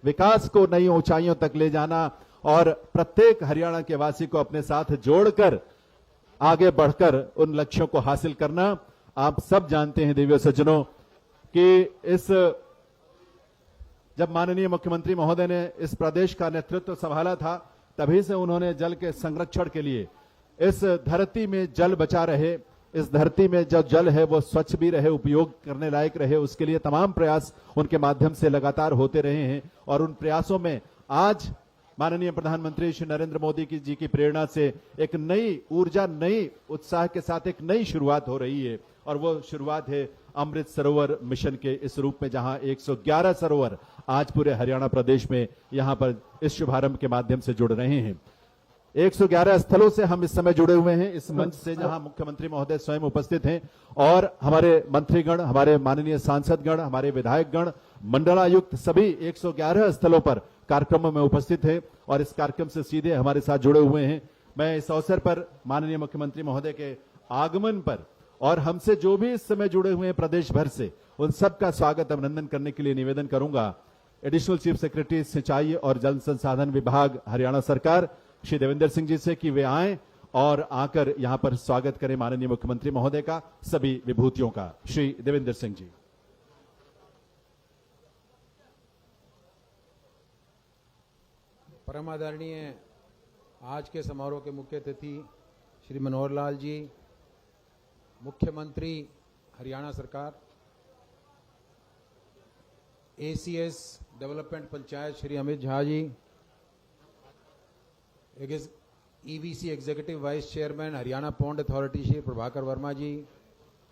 विकास को नई ऊंचाइयों तक ले जाना और प्रत्येक हरियाणा के वासी को अपने साथ जोड़कर आगे बढ़कर उन लक्ष्यों को हासिल करना। आप सब जानते हैं देवियों सज्जनों कि जब माननीय मुख्यमंत्री महोदय ने इस प्रदेश का नेतृत्व संभाला था, तभी से उन्होंने जल के संरक्षण के लिए, इस धरती में जल बचा रहे, इस धरती में जो जल है वो स्वच्छ भी रहे, उपयोग करने लायक रहे, उसके लिए तमाम प्रयास उनके माध्यम से लगातार होते रहे हैं। और उन प्रयासों में आज माननीय प्रधानमंत्री श्री नरेंद्र मोदी जी की प्रेरणा से एक नई ऊर्जा, नई उत्साह के साथ एक नई शुरुआत हो रही है। और वो शुरुआत है अमृत सरोवर मिशन के इस रूप में, जहां 111 सरोवर आज पूरे हरियाणा प्रदेश में यहां पर इस शुभारंभ के माध्यम से जुड़ रहे हैं। 111 स्थलों से हम इस समय जुड़े हुए हैं, इस मंच से जहां मुख्यमंत्री महोदय स्वयं उपस्थित हैं और हमारे मंत्रीगण, हमारे माननीय सांसदगण, हमारे विधायकगण, मंडलायुक्त सभी 111 स्थलों पर कार्यक्रमों में उपस्थित हैं और इस कार्यक्रम से सीधे हमारे साथ जुड़े हुए हैं। मैं इस अवसर पर माननीय मुख्यमंत्री महोदय के आगमन पर और हमसे जो भी इस समय जुड़े हुए हैं प्रदेश भर से, उन सबका स्वागत अभिनंदन करने के लिए निवेदन करूंगा। एडिशनल चीफ सेक्रेटरी सिंचाई और जल संसाधन विभाग हरियाणा सरकार श्री देवेंद्र सिंह जी से कि वे आएं और आकर यहां पर स्वागत करें माननीय मुख्यमंत्री महोदय का, सभी विभूतियों का। श्री देवेंद्र सिंह जी। परम आदरणीय आज के समारोह के मुख्य अतिथि श्री मनोहर लाल जी, मुख्यमंत्री हरियाणा सरकार, ACS development panchayat Shri Amit Jha ji, EVC executive vice chairman Haryana pond authority Shri Prabhakar Verma ji,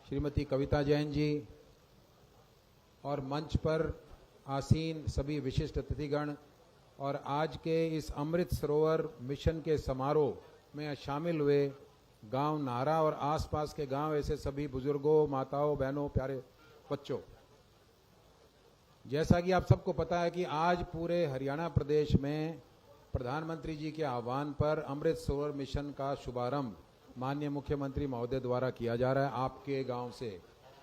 Shrimati Kavita Jain ji और मंच पर आसीन सभी विशिष्ट अतिथिगण और आज के इस अमृत सरोवर मिशन के समारोह में शामिल हुए गांव नाहरा और आसपास के गांव, ऐसे सभी बुजुर्गों, माताओं, बहनों, प्यारे बच्चों, जैसा कि आप सबको पता है कि आज पूरे हरियाणा प्रदेश में प्रधानमंत्री जी के आह्वान पर अमृत सरोवर मिशन का शुभारंभ माननीय मुख्यमंत्री महोदय द्वारा किया जा रहा है। आपके गांव से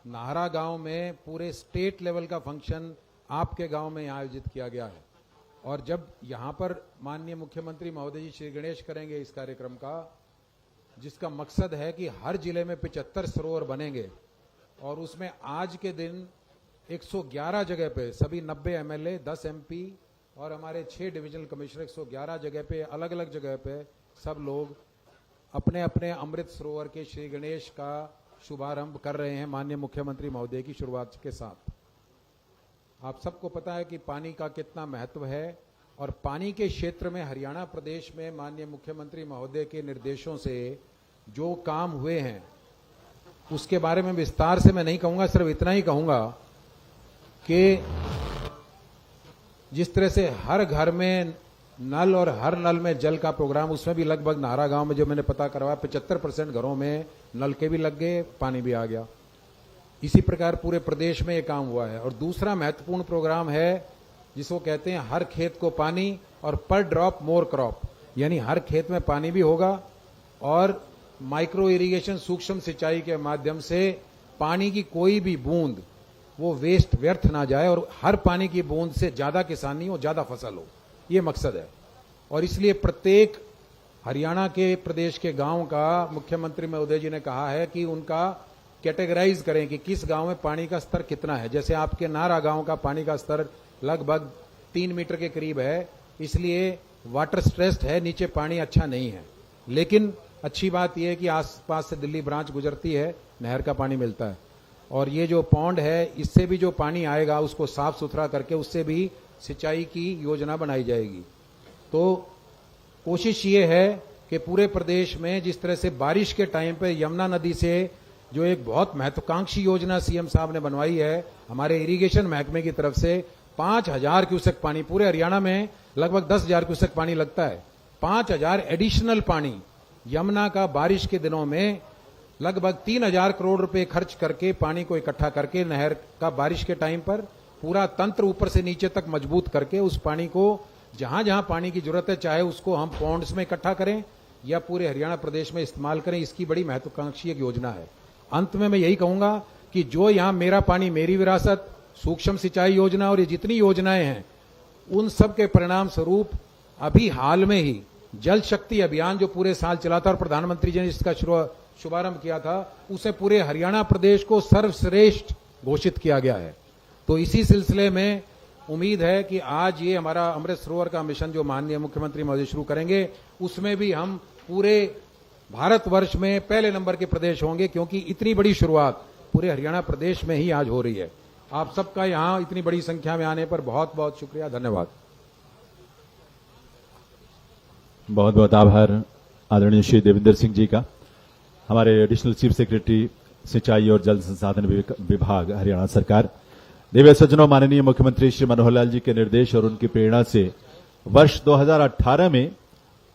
नाहरा गांव में पूरे स्टेट लेवल का फंक्शन आपके गांव में आयोजित किया गया है और जब यहां पर माननीय मुख्यमंत्री महोदय जी श्री गणेश करेंगे इस कार्यक्रम का, जिसका मकसद है कि हर जिले में 75 सरोवर बनेंगे और उसमें आज के दिन 111 जगह पे सभी 90 एमएलए, 10 एमपी और हमारे 6 डिविजनल कमिश्नर 111 जगह पे, अलग अलग जगह पे सब लोग अपने अपने अमृत सरोवर के श्री गणेश का शुभारंभ कर रहे हैं माननीय मुख्यमंत्री महोदय की शुरुआत के साथ। आप सबको पता है कि पानी का कितना महत्व है और पानी के क्षेत्र में हरियाणा प्रदेश में माननीय मुख्यमंत्री महोदय के निर्देशों से जो काम हुए हैं उसके बारे में विस्तार से मैं नहीं कहूंगा, सिर्फ इतना ही कहूंगा कि जिस तरह से हर घर में नल और हर नल में जल का प्रोग्राम, उसमें भी लगभग नाहरा गांव में जो मैंने पता करवाया 75% घरों में नल के भी लग गए, पानी भी आ गया। इसी प्रकार पूरे प्रदेश में ये काम हुआ है। और दूसरा महत्वपूर्ण प्रोग्राम है जिसको कहते हैं हर खेत को पानी और पर ड्रॉप मोर क्रॉप, यानी हर खेत में पानी भी होगा और माइक्रो इरिगेशन, सूक्ष्म सिंचाई के माध्यम से पानी की कोई भी बूंद वो वेस्ट, व्यर्थ ना जाए और हर पानी की बूंद से ज्यादा किसानी हो, ज्यादा फसल हो, ये मकसद है। और इसलिए प्रत्येक हरियाणा के प्रदेश के गांव का मुख्यमंत्री महोदय जी ने कहा है कि उनका कैटेगराइज करें कि किस गांव में पानी का स्तर कितना है। जैसे आपके नाहरा गांव का पानी का स्तर लगभग 3 मीटर के करीब है, इसलिए वाटर स्ट्रेस्ड है, नीचे पानी अच्छा नहीं है। लेकिन अच्छी बात यह है कि आसपास से दिल्ली ब्रांच गुजरती है, नहर का पानी मिलता है और ये जो पौंड है इससे भी जो पानी आएगा उसको साफ सुथरा करके उससे भी सिंचाई की योजना बनाई जाएगी। तो कोशिश ये है कि पूरे प्रदेश में जिस तरह से बारिश के टाइम पे यमुना नदी से जो एक बहुत महत्वाकांक्षी योजना सीएम साहब ने बनवाई है हमारे इरिगेशन महकमे की तरफ से, 5000 क्यूसेक पानी, पूरे हरियाणा में लगभग 10,000 क्यूसेक पानी लगता है, 5000 एडिशनल पानी यमुना का बारिश के दिनों में लगभग 3,000 करोड़ रुपए खर्च करके पानी को इकट्ठा करके नहर का बारिश के टाइम पर पूरा तंत्र ऊपर से नीचे तक मजबूत करके उस पानी को जहां जहां पानी की जरूरत है, चाहे उसको हम पॉन्ड्स में इकट्ठा करें या पूरे हरियाणा प्रदेश में इस्तेमाल करें, इसकी बड़ी महत्वाकांक्षी एक योजना है। अंत में मैं यही कहूंगा कि जो यहां मेरा पानी मेरी विरासत, सूक्ष्म सिंचाई योजना और ये जितनी योजनाएं हैं उन सब के परिणाम स्वरूप अभी हाल में ही जल शक्ति अभियान जो पूरे साल चला था और प्रधानमंत्री जी ने इसका शुभारंभ किया था, उसे पूरे हरियाणा प्रदेश को सर्वश्रेष्ठ घोषित किया गया है। तो इसी सिलसिले में उम्मीद है कि आज ये हमारा अमृत सरोवर का मिशन जो माननीय मुख्यमंत्री महोदय शुरू करेंगे, उसमें भी हम पूरे भारतवर्ष में पहले नंबर के प्रदेश होंगे, क्योंकि इतनी बड़ी शुरुआत पूरे हरियाणा प्रदेश में ही आज हो रही है। आप सबका यहां इतनी बड़ी संख्या में आने पर बहुत बहुत शुक्रिया, धन्यवाद। बहुत बहुत आभार आदरणीय श्री देवेंद्र सिंह जी का। हमारे एडिशनल चीफ सेक्रेटरी सिंचाई और जल संसाधन विभाग हरियाणा सरकार। देवी सज्जनों, माननीय मुख्यमंत्री श्री मनोहर लाल जी के निर्देश और उनकी प्रेरणा से वर्ष 2018 में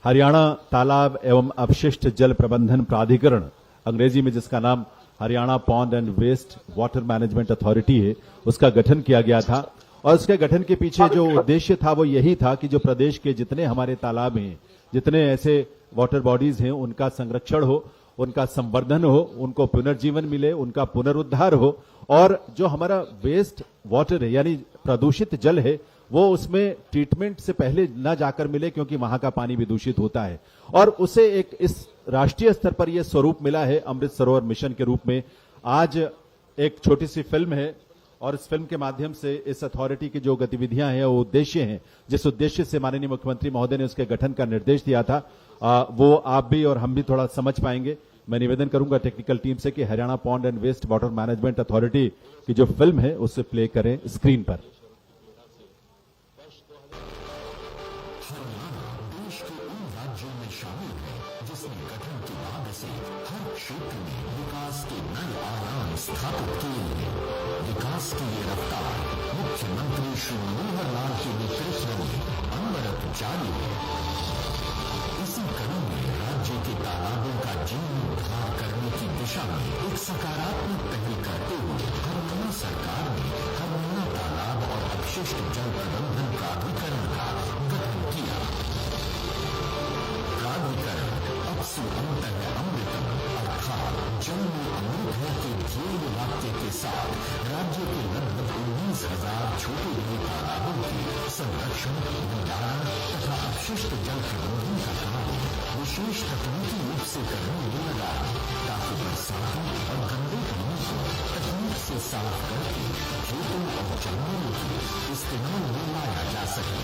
हरियाणा तालाब एवं अपशिष्ट जल प्रबंधन प्राधिकरण, अंग्रेजी में जिसका नाम Haryana pond and waste water management authority है, उसका गठन किया गया था। और उसके गठन के पीछे जो उद्देश्य था वो यही था कि जो प्रदेश के जितने हमारे तालाब हैं, जितने ऐसे वाटर बॉडीज हैं, उनका संरक्षण हो, उनका संवर्धन हो, उनको पुनर्जीवन मिले, उनका पुनरुद्धार हो, और जो हमारा वेस्ट वाटर है यानी प्रदूषित जल है वो उसमें ट्रीटमेंट से पहले न जाकर मिले, क्योंकि वहां का पानी भी दूषित होता है। और उसे एक इस राष्ट्रीय स्तर पर यह स्वरूप मिला है अमृत सरोवर मिशन के रूप में। आज एक छोटी सी फिल्म है और इस फिल्म के माध्यम से इस अथॉरिटी की जो गतिविधियां हैं, वो उद्देश्य हैं, जिस उद्देश्य से माननीय मुख्यमंत्री महोदय ने उसके गठन का निर्देश दिया था, वो आप भी और हम भी थोड़ा समझ पाएंगे। मैं निवेदन करूंगा टेक्निकल टीम से कि Haryana pond and waste water management authority की जो फिल्म है उसे प्ले करें स्क्रीन पर। स्थापित किए हैं। विकास की ये रफ्तार मुख्यमंत्री श्री मनोहर लाल के नेतृत्व में अनवरत जारी है। इसी कड़ी में राज्य के तालाबों का जीर्णोद्धार करने की दिशा में एक सकारात्मक पहल करते हुए हरियाणा सरकार ने हरियाणा तालाब और अपशिष्ट जल प्रबंधन प्राधिकरण का गठन किया। प्राधिकरण अब से अंतः अमृतम अर्थात जल में अमृत है के ध्येय वाक्य के साथ राज्य के लगभग 19,000 छोटे बड़े तालाबों के संरक्षण, भंडारण तथा अपशिष्ट जल प्रबंधन का कार्य विशेष तकनीकी रूप से करने में लगा, ताकि बरसातों और गंदे पानी को तकनीक से साफ करके खेतों और जानवरों के इस्तेमाल में लाया जा सके।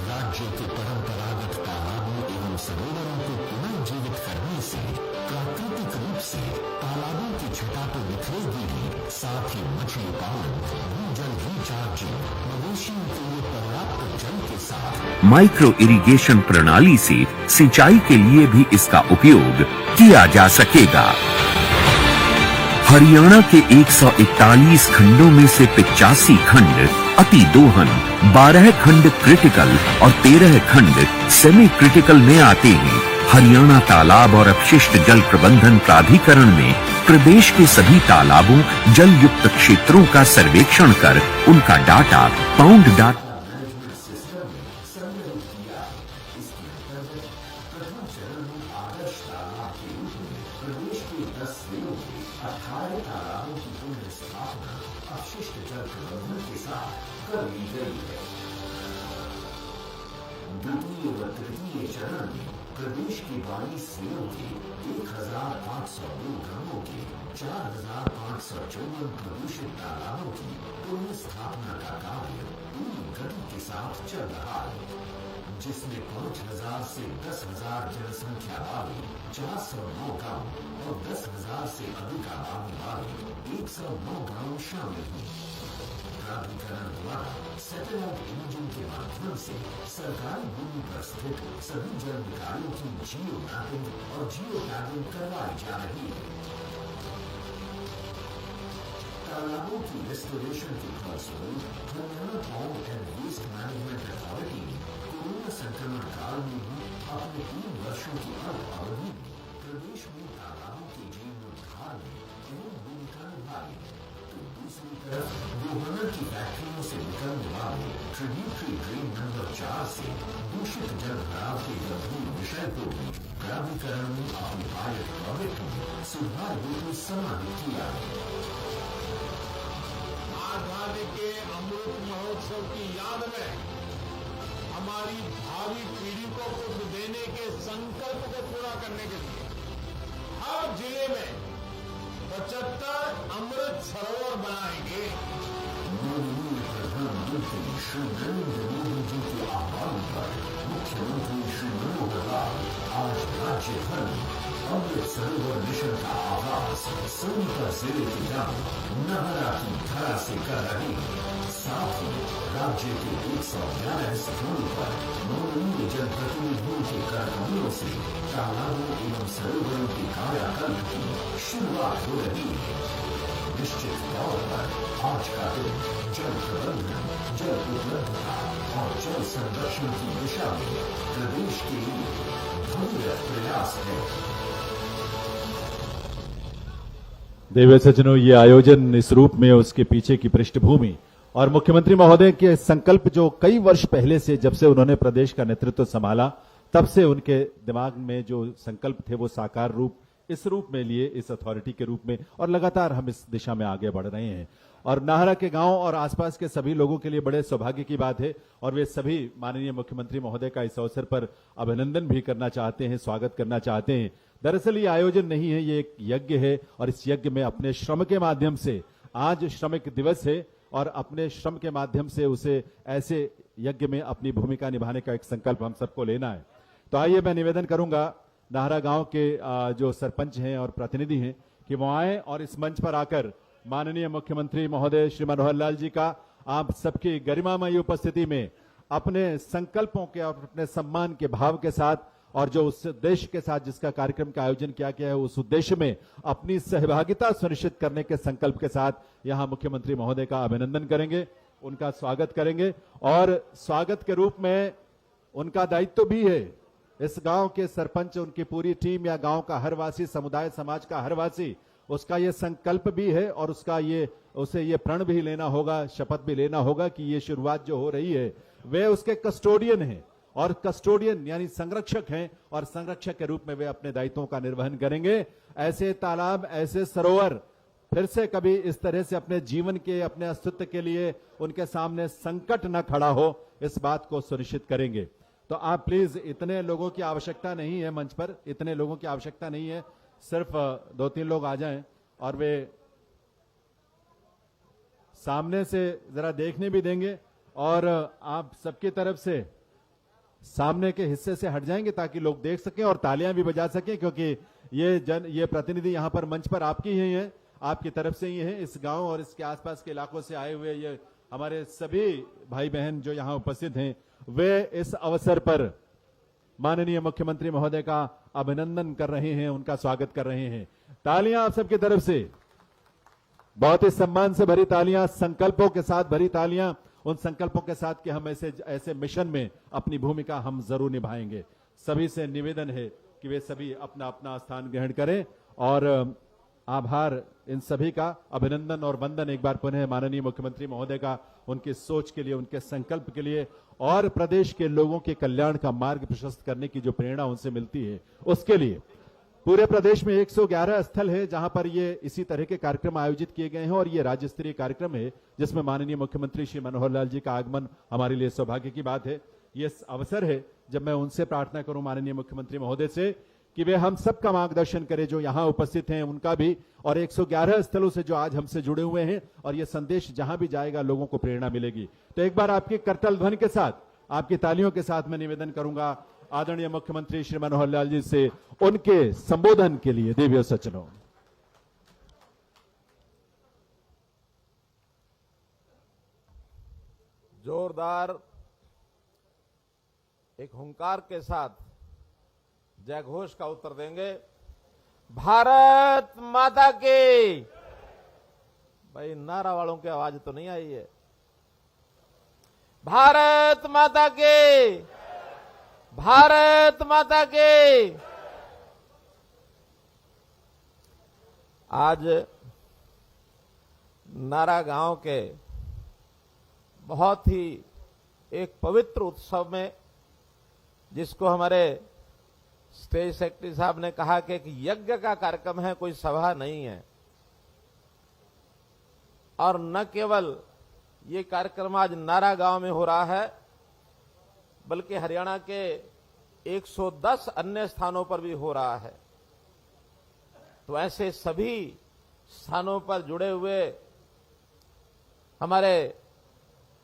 राज्य के परंपरागत तालाबों एवं सरोवरों को पुनर्जीवित करने से प्राकृतिक रूप से तालाबों की छटा तो निखरेगी ही, साथ ही मछली पालन, भूजल रिचार्जिंग, मवेशियों के लिए पर्याप्त जल के साथ माइक्रो इरिगेशन प्रणाली से सिंचाई के लिए भी इसका उपयोग किया जा सकेगा। हरियाणा के 141 खंडों में से 85 खंड अति दोहन, 12 खंड क्रिटिकल और 13 खंड सेमी क्रिटिकल में आते हैं। हरियाणा तालाब और अपशिष्ट जल प्रबंधन प्राधिकरण ने प्रदेश के सभी तालाबों, जल युक्त क्षेत्रों का सर्वेक्षण कर उनका डाटा पाउंड डाटा द्वितीय व तृतीय चरण में प्रदेश के 22 जिलों के 1,502 ग्रामों के 4,554 प्रदूषित तालाबों की पुनर्स्थापना का कार्य पूरी गति के साथ चल रहा है, जिसमें 5,000 से 10,000 जनसंख्या वाले 409 गांव और 10,000 से अधिक आबादी वाले 109 गांव शामिल हैं। प्राधिकरण द्वारा सैटेलाइट इमेजिंग के माध्यम से सरकारी भूमि पर स्थित सभी जल निकायों की जियो मैपिंग और जियो टैगिंग करवाई जा रही है। तालाबों की रेस्टोरेशन के फलस्वरूप Haryana pond and waste management authority ने कोरोना संक्रमण काल में भी अपने 3 वर्षों की अवधि में प्रदेश में तालाबों के जीर्णोद्धार में अहम भूमिका निभाई है। तो दूसरी तरफ गोहना की फैक्ट्रियों से निकलने वाले ट्रिब्यूटरी ड्रेन नंबर 4 से दूषित जल भराव के गंभीर विषय को भी प्राधिकरण ने अपने पायलट प्रोजेक्ट में सुधार हेतु समाहित किया है। आज के अमृत महोत्सव की याद में हमारी भावी पीढ़ी को कुछ देने के संकल्प को पूरा करने के लिए हर जिले में 75 अमृत सरोवर बनाएंगे। माननीय प्रधानमंत्री श्री नरेंद्र मोदी जी के आह्वान पर मुख्यमंत्री श्री मनोहर लाल आज राज्य भर में अमृत सरोवर मिशन का आगाज सोनीपत जिले के गांव नाहरा की धरा से कर रहे हैं। साथ ही राज्य के 111 स्थानों पर माननीय जनप्रतिनिधियों के कार्यक्रमों से तालाबों एवं सरोवरों के कायाकल्प की शुरुआत हो रही है। निश्चित तौर पर आज का दिन जल प्रबंधन, जल उपलब्धता और जल संरक्षण की दिशा में प्रदेश के लिए भगीरथ प्रयास है। देवी सज्जनों, ये आयोजन इस रूप में उसके पीछे की पृष्ठभूमि और मुख्यमंत्री महोदय के संकल्प जो कई वर्ष पहले से, जब से उन्होंने प्रदेश का नेतृत्व संभाला, तब से उनके दिमाग में जो संकल्प थे वो साकार रूप इस रूप में लिए, इस अथॉरिटी के रूप में, और लगातार हम इस दिशा में आगे बढ़ रहे हैं। और नाहरा के गांव और आसपास के सभी लोगों के लिए बड़े सौभाग्य की बात है और वे सभी माननीय मुख्यमंत्री महोदय का इस अवसर पर अभिनंदन भी करना चाहते हैं, स्वागत करना चाहते हैं। दरअसल ये आयोजन नहीं है, ये एक यज्ञ है और इस यज्ञ में अपने श्रम के माध्यम से, आज श्रमिक दिवस है और अपने श्रम के माध्यम से उसे ऐसे यज्ञ में अपनी भूमिका निभाने का एक संकल्प हम सबको लेना है। तो आइए मैं निवेदन करूंगा नाहरा गांव के जो सरपंच हैं और प्रतिनिधि हैं कि वो आए और इस मंच पर आकर माननीय मुख्यमंत्री महोदय श्री मनोहर लाल जी का आप सबकी गरिमामयी उपस्थिति में अपने संकल्पों के और अपने सम्मान के भाव के साथ और जो उस उद्देश्य के साथ जिसका कार्यक्रम का आयोजन किया गया है, उस उद्देश्य में अपनी सहभागिता सुनिश्चित करने के संकल्प के साथ यहां मुख्यमंत्री महोदय का अभिनंदन करेंगे, उनका स्वागत करेंगे। और स्वागत के रूप में उनका दायित्व भी है, इस गांव के सरपंच, उनकी पूरी टीम या गांव का हर वासी, समुदाय समाज का हर वासी, उसका ये संकल्प भी है और उसे ये प्रण भी लेना होगा, शपथ भी लेना होगा कि ये शुरुआत जो हो रही है वे उसके कस्टोडियन हैं और कस्टोडियन यानी संरक्षक हैं और संरक्षक के रूप में वे अपने दायित्वों का निर्वहन करेंगे। ऐसे तालाब, ऐसे सरोवर फिर से कभी इस तरह से अपने जीवन के, अपने अस्तित्व के लिए उनके सामने संकट न खड़ा हो, इस बात को सुनिश्चित करेंगे। तो आप प्लीज, इतने लोगों की आवश्यकता नहीं है मंच पर, इतने लोगों की आवश्यकता नहीं है, सिर्फ 2-3 लोग आ जाएं और वे सामने से जरा देखने भी देंगे और आप सबकी तरफ से सामने के हिस्से से हट जाएंगे ताकि लोग देख सकें और तालियां भी बजा सकें, क्योंकि ये प्रतिनिधि यहां पर मंच पर आपकी ही हैं, आपकी तरफ से ही हैं। इस गांव और इसके आसपास के इलाकों से आए हुए ये हमारे सभी भाई बहन जो यहां उपस्थित हैं, वे इस अवसर पर माननीय मुख्यमंत्री महोदय का अभिनंदन कर रहे हैं, उनका स्वागत कर रहे हैं। तालियां आप सबकी तरफ से, बहुत ही सम्मान से भरी तालियां, संकल्पों के साथ भरी तालियां, उन संकल्पों के साथ कि हम ऐसे मिशन में अपनी भूमिका हम जरूर निभाएंगे। सभी से निवेदन है कि वे सभी अपना अपना स्थान ग्रहण करें और आभार इन सभी का, अभिनंदन और वंदन एक बार पुनः माननीय मुख्यमंत्री महोदय का, उनकी सोच के लिए, उनके संकल्प के लिए और प्रदेश के लोगों के कल्याण का मार्ग प्रशस्त करने की जो प्रेरणा उनसे मिलती है उसके लिए। पूरे प्रदेश में 111 स्थल है जहां पर ये इसी तरह के कार्यक्रम आयोजित किए गए हैं और ये राज्य स्तरीय कार्यक्रम है जिसमें माननीय मुख्यमंत्री श्री मनोहर लाल जी का आगमन हमारे लिए सौभाग्य की बात है। ये अवसर है जब मैं उनसे प्रार्थना करूं माननीय मुख्यमंत्री महोदय से कि वे हम सबका मार्गदर्शन करें, जो यहां उपस्थित हैं उनका भी, और 111 स्थलों से जो आज हमसे जुड़े हुए हैं, और ये संदेश जहां भी जाएगा लोगों को प्रेरणा मिलेगी। तो एक बार आपकी करतल ध्वनि के साथ, आपकी तालियों के साथ मैं निवेदन करूंगा आदरणीय मुख्यमंत्री श्री मनोहर लाल जी से उनके संबोधन के लिए। देवी सज्जनों, जोरदार एक हुंकार के साथ जय घोष का उत्तर देंगे। भारत माता की। भाई नारा वालों की आवाज तो नहीं आई है। भारत माता की, भारत माता की। आज नारा गांव के बहुत ही एक पवित्र उत्सव में, जिसको हमारे स्टेज सेक्रेटरी साहब ने कहा कि एक यज्ञ का कार्यक्रम है, कोई सभा नहीं है, और न केवल ये कार्यक्रम आज नारा गांव में हो रहा है, बल्कि हरियाणा के 110 अन्य स्थानों पर भी हो रहा है। तो ऐसे सभी स्थानों पर जुड़े हुए हमारे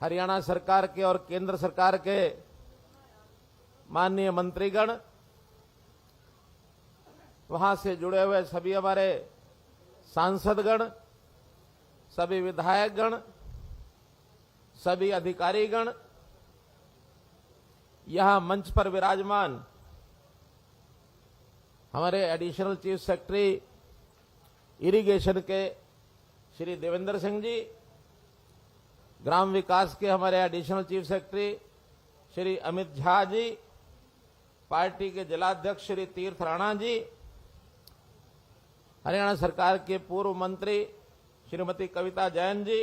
हरियाणा सरकार के और केंद्र सरकार के माननीय मंत्रीगण, वहां से जुड़े हुए सभी हमारे सांसदगण, सभी विधायकगण, सभी अधिकारीगण, यहां मंच पर विराजमान हमारे एडिशनल चीफ सेक्रेटरी इरिगेशन के श्री देवेंद्र सिंह जी, ग्राम विकास के हमारे additional chief secretary Shri Amit Jha ji, party के जिलाध्यक्ष श्री तीर्थ राणा जी, हरियाणा सरकार के पूर्व मंत्री श्रीमती कविता जैन जी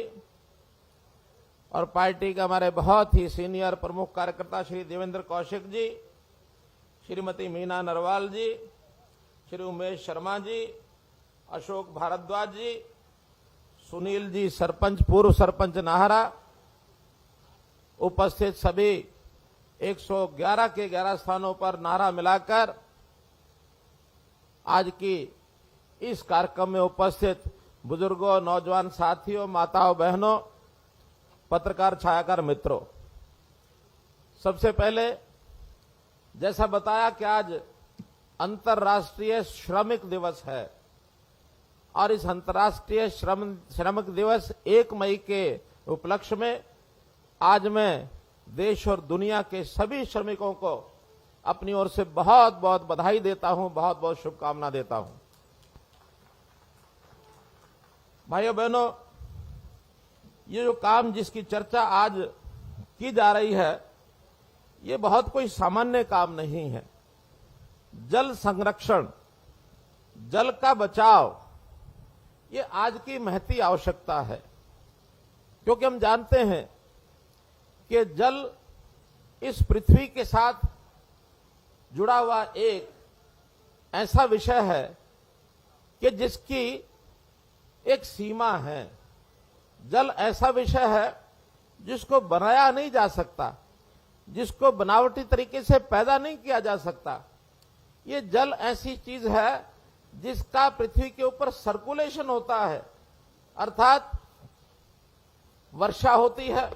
और पार्टी के हमारे बहुत ही सीनियर प्रमुख कार्यकर्ता श्री देवेंद्र कौशिक जी, श्रीमती मीना नरवाल जी, श्री उमेश शर्मा जी, अशोक भारद्वाज जी, सुनील जी सरपंच, पूर्व सरपंच नाहरा, उपस्थित सभी 111 के 11 स्थानों पर नारा मिलाकर आज की इस कार्यक्रम में उपस्थित बुजुर्गों, नौजवान साथियों, माताओं, बहनों, पत्रकार, छायाकार मित्रों, सबसे पहले जैसा बताया कि आज अंतर्राष्ट्रीय श्रमिक दिवस है और इस अंतर्राष्ट्रीय श्रमिक दिवस 1 मई के उपलक्ष्य में आज मैं देश और दुनिया के सभी श्रमिकों को अपनी ओर से बहुत बहुत बधाई देता हूं, बहुत बहुत शुभकामना देता हूं। भाइयों बहनों, ये जो काम जिसकी चर्चा आज की जा रही है, ये बहुत कोई सामान्य काम नहीं है। जल संरक्षण, जल का बचाव, ये आज की महती आवश्यकता है, क्योंकि हम जानते हैं कि जल इस पृथ्वी के साथ जुड़ा हुआ एक ऐसा विषय है कि जिसकी एक सीमा है। जल ऐसा विषय है जिसको बनाया नहीं जा सकता, जिसको बनावटी तरीके से पैदा नहीं किया जा सकता। ये जल ऐसी चीज है जिसका पृथ्वी के ऊपर सर्कुलेशन होता है, अर्थात वर्षा होती है,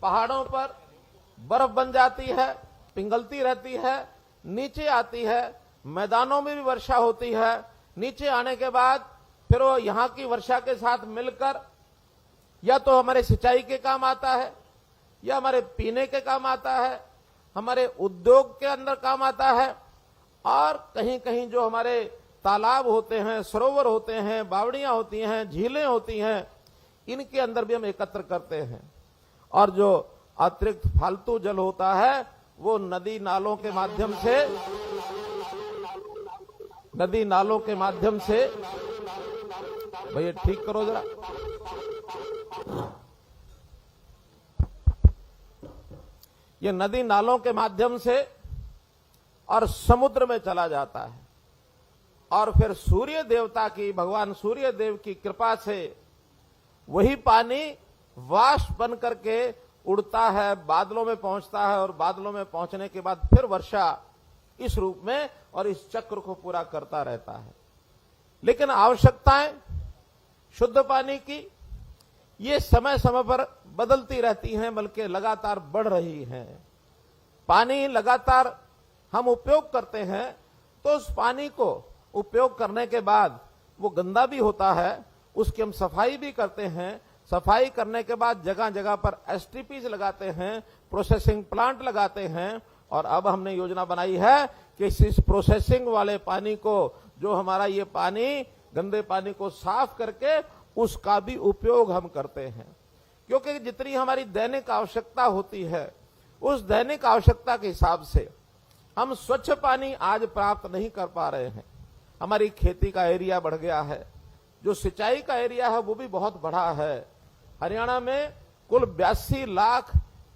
पहाड़ों पर बर्फ बन जाती है, पिघलती रहती है, नीचे आती है, मैदानों में भी वर्षा होती है, नीचे आने के बाद फिर वो यहां की वर्षा के साथ मिलकर या तो हमारे सिंचाई के काम आता है, या हमारे पीने के काम आता है, हमारे उद्योग के अंदर काम आता है, और कहीं कहीं जो हमारे तालाब होते हैं, सरोवर होते हैं, बावड़ियां होती हैं, झीलें होती हैं, इनके अंदर भी हम एकत्र करते हैं। और जो अतिरिक्त फालतू जल होता है वो नदी नालों के माध्यम से भैया ठीक करो जरा, ये नदी नालों के माध्यम से और समुद्र में चला जाता है, और फिर सूर्य देवता की, भगवान सूर्य देव की कृपा से वही पानी वाष्प बन करके उड़ता है, बादलों में पहुंचता है, और बादलों में पहुंचने के बाद फिर वर्षा इस रूप में और इस चक्र को पूरा करता रहता है। लेकिन आवश्यकताएं शुद्ध पानी की ये समय समय पर बदलती रहती हैं, बल्कि लगातार बढ़ रही हैं। पानी लगातार हम उपयोग करते हैं, तो उस पानी को उपयोग करने के बाद वो गंदा भी होता है, उसकी हम सफाई भी करते हैं। सफाई करने के बाद जगह जगह पर एसटीपीज लगाते हैं, प्रोसेसिंग प्लांट लगाते हैं, और अब हमने योजना बनाई है कि इस प्रोसेसिंग वाले पानी को, जो हमारा ये पानी गंदे पानी को साफ करके उसका भी उपयोग हम करते हैं। क्योंकि जितनी हमारी दैनिक आवश्यकता होती है, उस दैनिक आवश्यकता के हिसाब से हम स्वच्छ पानी आज प्राप्त नहीं कर पा रहे हैं। हमारी खेती का एरिया बढ़ गया है, जो सिंचाई का एरिया है वो भी बहुत बड़ा है। हरियाणा में कुल 82 लाख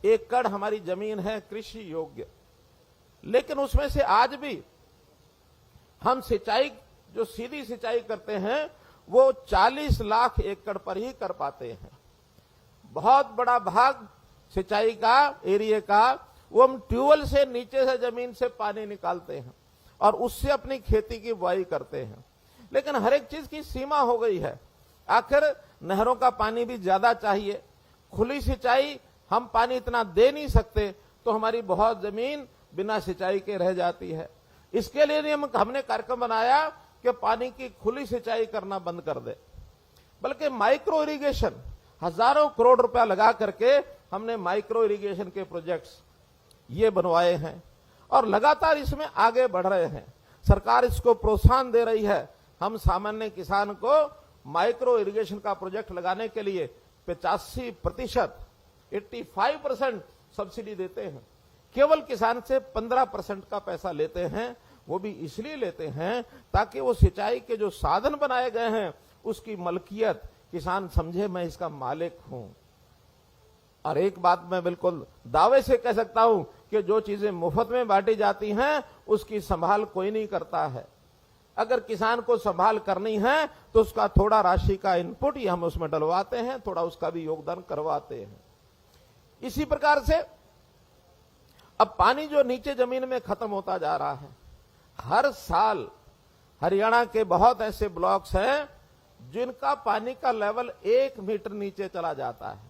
एकड़ हमारी जमीन है कृषि योग्य, लेकिन उसमें से आज भी हम सिंचाई, जो सीधी सिंचाई करते हैं, वो 40 लाख एकड़ पर ही कर पाते हैं। बहुत बड़ा भाग सिंचाई का एरिया का वो हम ट्यूबवेल से नीचे से जमीन से पानी निकालते हैं और उससे अपनी खेती की बुआई करते हैं। लेकिन हर एक चीज की सीमा हो गई है। आखिर नहरों का पानी भी ज्यादा चाहिए, खुली सिंचाई हम पानी इतना दे नहीं सकते, तो हमारी बहुत जमीन बिना सिंचाई के रह जाती है। इसके लिए हमने कार्यक्रम बनाया कि पानी की खुली सिंचाई करना बंद कर दे, बल्कि माइक्रो इरिगेशन हजारों करोड़ रुपया लगा करके हमने माइक्रो इरिगेशन के प्रोजेक्ट्स ये बनवाए हैं और लगातार इसमें आगे बढ़ रहे हैं। सरकार इसको प्रोत्साहन दे रही है। हम सामान्य किसान को माइक्रो इरिगेशन का प्रोजेक्ट लगाने के लिए 85% 85% सब्सिडी देते हैं। केवल किसान से 15% का पैसा लेते हैं। वो भी इसलिए लेते हैं ताकि वो सिंचाई के जो साधन बनाए गए हैं उसकी मलकियत किसान समझे, मैं इसका मालिक हूं। और एक बात मैं बिल्कुल दावे से कह सकता हूं कि जो चीजें मुफ्त में बांटी जाती हैं उसकी संभाल कोई नहीं करता है। अगर किसान को संभाल करनी है तो उसका थोड़ा राशि का इनपुट ही हम उसमें डलवाते हैं, थोड़ा उसका भी योगदान करवाते हैं। इसी प्रकार से अब पानी जो नीचे जमीन में खत्म होता जा रहा है, हर साल हरियाणा के बहुत ऐसे ब्लॉक्स हैं जिनका पानी का लेवल 1 मीटर नीचे चला जाता है।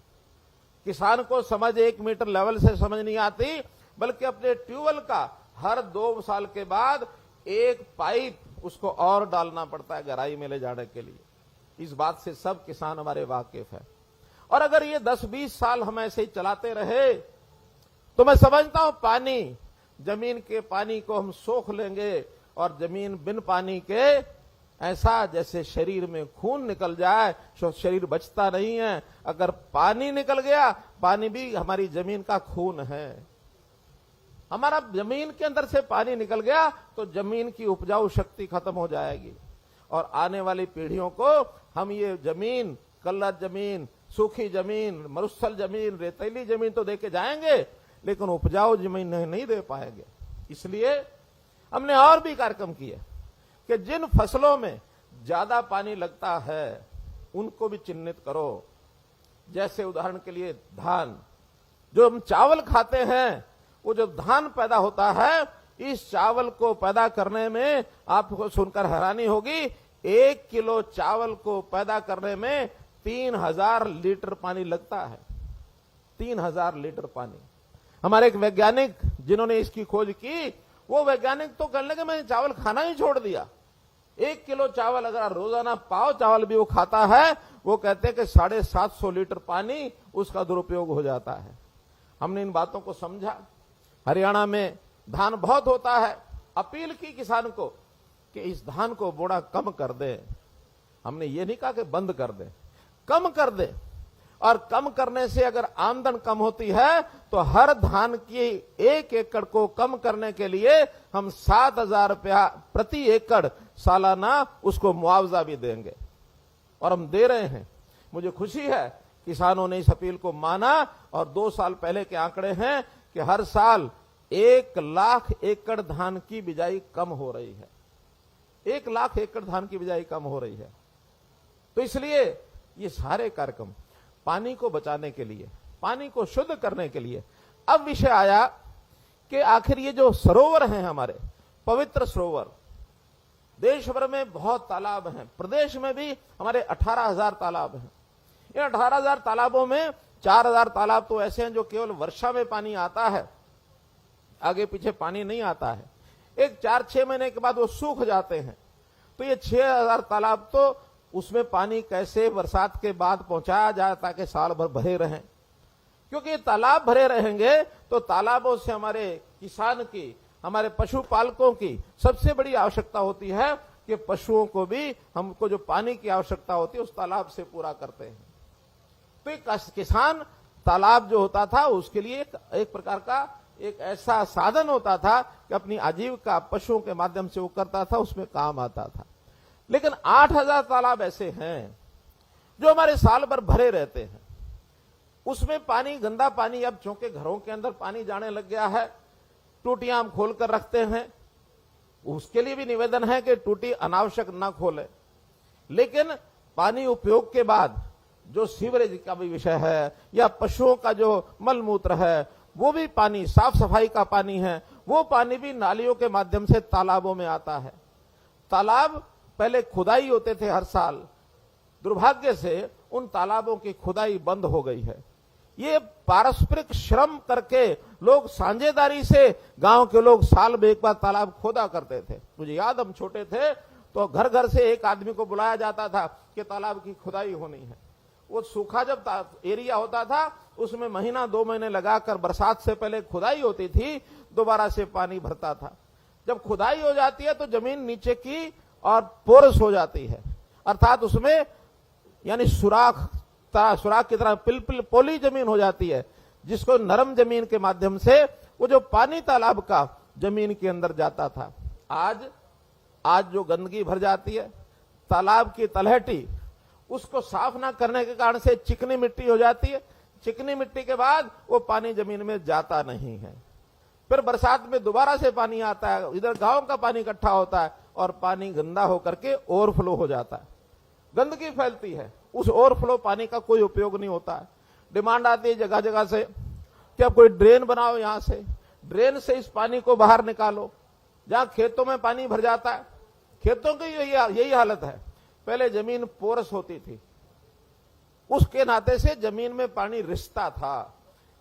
किसान को समझ 1 मीटर लेवल से समझ नहीं आती, बल्कि अपने ट्यूबवेल का हर 2 साल के बाद एक पाइप उसको और डालना पड़ता है गहराई में ले जाने के लिए। इस बात से सब किसान हमारे वाकिफ है। और अगर ये 10-20 साल हम ऐसे ही चलाते रहे तो मैं समझता हूं पानी, जमीन के पानी को हम सोख लेंगे और जमीन बिन पानी के ऐसा जैसे शरीर में खून निकल जाए तो शरीर बचता नहीं है। अगर पानी निकल गया, पानी भी हमारी जमीन का खून है। हमारा जमीन के अंदर से पानी निकल गया तो जमीन की उपजाऊ शक्ति खत्म हो जाएगी और आने वाली पीढ़ियों को हम ये जमीन, कल्लर जमीन, सूखी जमीन, मरुस्थल जमीन, रेतीली जमीन तो देके जाएंगे, लेकिन उपजाऊ जमीन नहीं दे पाएंगे। इसलिए हमने और भी कार्यक्रम किए कि जिन फसलों में ज्यादा पानी लगता है उनको भी चिन्हित करो। जैसे उदाहरण के लिए धान, जो हम चावल खाते हैं, वो जब धान पैदा होता है, इस चावल को पैदा करने में आपको सुनकर हैरानी होगी, 1 किलो चावल को पैदा करने में 3000 लीटर पानी लगता है। 3000 लीटर पानी। हमारे एक वैज्ञानिक जिन्होंने इसकी खोज की, वो वैज्ञानिक तो कहने लगे मैंने चावल खाना ही छोड़ दिया। 1 किलो चावल अगर रोजाना पाव चावल भी वो खाता है, वो कहते हैं कि 750 लीटर पानी उसका दुरुपयोग हो जाता है। हमने इन बातों को समझा। हरियाणा में धान बहुत होता है, अपील की किसान को कि इस धान को बोना कम कर दे। हमने ये नहीं कहा कि बंद कर दे, कम कर दे। और कम करने से अगर आमदन कम होती है तो हर धान की 1 एकड़ को कम करने के लिए हम 7000 रुपया प्रति एकड़ सालाना उसको मुआवजा भी देंगे और हम दे रहे हैं। मुझे खुशी है किसानों ने इस अपील को माना और 2 साल पहले के आंकड़े हैं कि हर साल 1 लाख एकड़ धान की बिजाई कम हो रही है। 1 लाख एकड़ धान की बिजाई कम हो रही है। तो इसलिए ये सारे कार्यक्रम पानी को बचाने के लिए, पानी को शुद्ध करने के लिए। अब विषय आया कि आखिर ये जो सरोवर हैं हमारे पवित्र सरोवर, देश भर में बहुत तालाब हैं, प्रदेश में भी हमारे 18,000 तालाब हैं। इन 18,000 तालाबों में 4,000 तालाब तो ऐसे हैं जो केवल वर्षा में पानी आता है, आगे पीछे पानी नहीं आता है। एक 4-6 महीने के बाद वो सूख जाते हैं। तो ये 6,000 तालाब तो उसमें पानी कैसे बरसात के बाद पहुंचाया जाए ताकि साल भर भरे रहें, क्योंकि तालाब भरे रहेंगे तो तालाबों से हमारे किसान की, हमारे पशुपालकों की सबसे बड़ी आवश्यकता होती है कि पशुओं को भी हमको जो पानी की आवश्यकता होती है उस तालाब से पूरा करते हैं। तो एक किसान तालाब जो होता था उसके लिए एक प्रकार का एक ऐसा साधन होता था कि अपनी आजीविका पशुओं के माध्यम से वो करता था, उसमें काम आता था। लेकिन 8,000 तालाब ऐसे हैं जो हमारे साल भर भरे रहते हैं। उसमें पानी, गंदा पानी, अब चूंकि घरों के अंदर पानी जाने लग गया है, टूटियां हम खोलकर रखते हैं। उसके लिए भी निवेदन है कि टूटी अनावश्यक न खोले। लेकिन पानी उपयोग के बाद जो सीवरेज का भी विषय है या पशुओं का जो मलमूत्र है, वो भी पानी, साफ सफाई का पानी है, वो पानी भी नालियों के माध्यम से तालाबों में आता है। तालाब पहले खुदाई होते थे हर साल, दुर्भाग्य से उन तालाबों की खुदाई बंद हो गई है। ये पारस्परिक श्रम करके लोग साझेदारी से, गांव के लोग साल में एक बार तालाब खोदा करते थे। मुझे याद, हम छोटे थे तो घर घर से एक आदमी को बुलाया जाता था कि तालाब की खुदाई होनी है। वो सूखा जब एरिया होता था उसमें महीना 2 महीने लगाकर बरसात से पहले खुदाई होती थी, दोबारा से पानी भरता था। जब खुदाई हो जाती है तो जमीन नीचे की और पोरस हो जाती है, अर्थात उसमें यानी सुराख की तरह पिल पोली जमीन हो जाती है, जिसको नरम जमीन के माध्यम से वो जो पानी तालाब का जमीन के अंदर जाता था। आज जो गंदगी भर जाती है, तालाब की तलहटी, उसको साफ ना करने के कारण से चिकनी मिट्टी हो जाती है। चिकनी मिट्टी के बाद वो पानी जमीन में जाता नहीं है। फिर बरसात में दोबारा से पानी आता है, इधर गांव का पानी इकट्ठा होता है और पानी गंदा होकर के ओवरफ्लो हो जाता है, गंदगी फैलती है। उस ओवरफ्लो पानी का कोई उपयोग नहीं होता है। डिमांड आती है जगह जगह से कि अब कोई ड्रेन बनाओ, यहां से ड्रेन से इस पानी को बाहर निकालो। जहां खेतों में पानी भर जाता है, खेतों की यही हालत है। पहले जमीन पोरस होती थी, उसके नाते से जमीन में पानी रिसता था।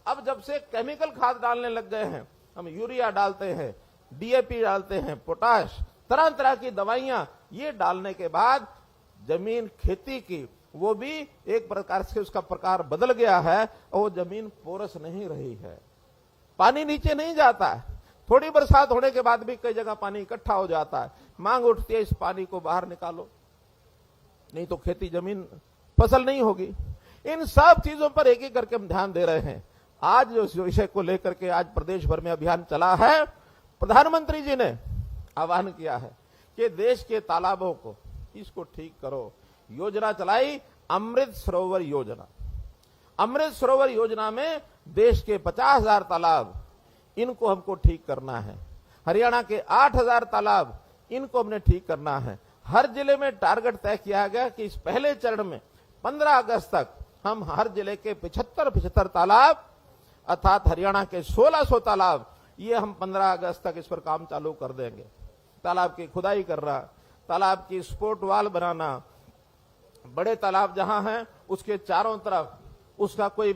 अब जब से केमिकल खाद डालने लग गए हैं, हम यूरिया डालते हैं, डीएपी डालते हैं, पोटाश, तरह तरह की दवाइयां, ये डालने के बाद जमीन खेती की वो भी एक प्रकार से उसका प्रकार बदल गया है और वो जमीन पोरस नहीं रही है, पानी नीचे नहीं जाता है। थोड़ी बरसात होने के बाद भी कई जगह पानी इकट्ठा हो जाता है। मांग उठती है इस पानी को बाहर निकालो, नहीं तो खेती जमीन फसल नहीं होगी। इन सब चीजों पर एक एक करके हम ध्यान दे रहे हैं। आज जो विषय को लेकर के आज प्रदेश भर में अभियान चला है, प्रधानमंत्री जी ने आह्वान किया है कि देश के तालाबों को इसको ठीक करो। योजना चलाई अमृत सरोवर योजना। अमृत सरोवर योजना में देश के 50,000 तालाब, इनको हमको ठीक करना है। हरियाणा के 8,000 तालाब, इनको हमने ठीक करना है। हर जिले में टारगेट तय किया गया कि इस पहले चरण में 15 अगस्त तक हम हर जिले के 75 तालाब, अर्थात हरियाणा के 1600 तालाब, ये हम 15 अगस्त तक इस पर काम चालू कर देंगे। तालाब की खुदाई करना, तालाब की स्पोर्ट वाल बनाना, बड़े तालाब जहां हैं उसके चारों तरफ उसका कोई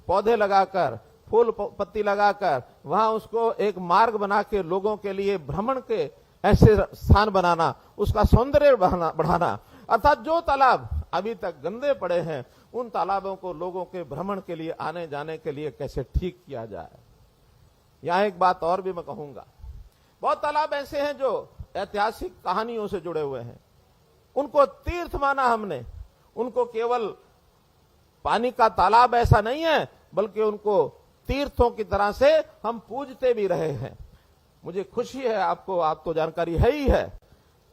पौधे लगाकर, फूल पत्ती लगाकर वहां उसको एक मार्ग बना के लोगों के लिए भ्रमण के ऐसे स्थान बनाना, उसका सौंदर्य बढ़ाना। अर्थात जो तालाब अभी तक गंदे पड़े हैं उन तालाबों को लोगों के भ्रमण के लिए, आने जाने के लिए कैसे ठीक किया जाए। यहां एक बात और भी मैं कहूंगा, बहुत तालाब ऐसे हैं जो ऐतिहासिक कहानियों से जुड़े हुए हैं, उनको तीर्थ माना हमने। उनको केवल पानी का तालाब ऐसा नहीं है, बल्कि उनको तीर्थों की तरह से हम पूजते भी रहे हैं। मुझे खुशी है, आप तो जानकारी है ही है,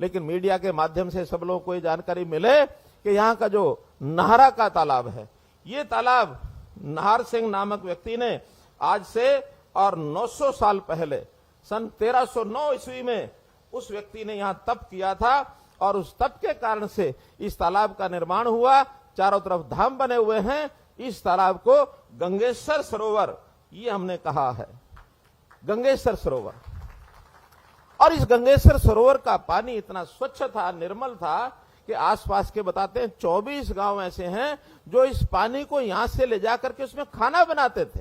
लेकिन मीडिया के माध्यम से सब लोगों को ये जानकारी मिले कि यहाँ का जो नाहरा का तालाब है, ये तालाब नाहर सिंह नामक व्यक्ति ने आज से और 900 साल पहले सन 1309 ईस्वी में उस व्यक्ति ने यहां तप किया था और उस तप के कारण से इस तालाब का निर्माण हुआ। चारों तरफ धाम बने हुए हैं। इस तालाब को गंगेश्वर सरोवर ये हमने कहा है, गंगेश्वर सरोवर। और इस गंगेश्वर सरोवर का पानी इतना स्वच्छ था, निर्मल था कि आसपास के बताते हैं 24 गांव ऐसे हैं जो इस पानी को यहां से ले जाकर के उसमें खाना बनाते थे।